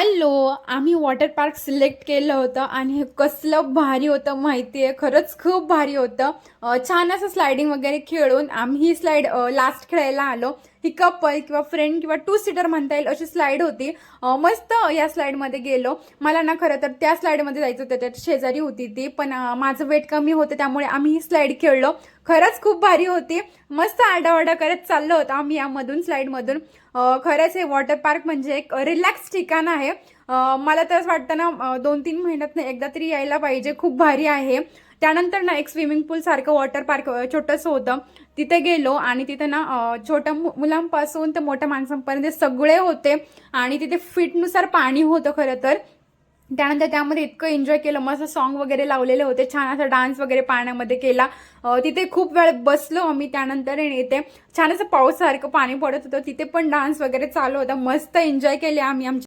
Hello, आम्ही water park select केलं होतं आणि हे कसलं भारी होतं माहिती आहे. खरंच खूप भारी होतं. छान असं स्लायडिंग वगैरे खेळून आम्ही ही स्लाईड लास्ट खेळायला आलो. ही कपल किंवा फ्रेंड किंवा टू सीटर म्हणता येईल अशी स्लाईड होती. मस्त या स्लाईडमध्ये गेलो. मला ना खरं तर त्या स्लाईडमध्ये जायचं होतं, त्याच्या शेजारी होती ती, पण माझं वेट कमी होतं त्यामुळे आम्ही ही स्लाईड खेळलो. खरंच खूप भारी होती. मस्त आरडाओरडा करत चाललो होतो आम्ही यामधून स्लाईडमधून. खरंच हे वॉटर पार्क म्हणजे एक रिलॅक्स ठिकाण आहे. मला तर असं वाटतं ना 2-3 महिन्यात एकदा तरी यायला पाहिजे. खूप भारी आहे. त्यानंतर ना एक स्विमिंग पूल सारखं वॉटर पार्क छोटंसं होतं. तिथे गेलो आणि तिथे ना छोट्या मुलांपासून तर मोठ्या माणसांपर्यंत सगळे होते आणि तिथे फिटनुसार पाणी होतं खरं तर. त्यानंतर त्यामध्ये इतकं एन्जॉय केलं. मस्त सॉन्ग वगैरे लावलेले होते. छान असा डान्स वगैरे पाण्यामध्ये केला. तिथे खूप वेळ बसलो आम्ही. त्यानंतर इथे छान असं पाऊस सारखं पाणी पडत होतं. तिथे पण डान्स वगैरे चालू होता. मस्त एन्जॉय केले आम्ही आमच्या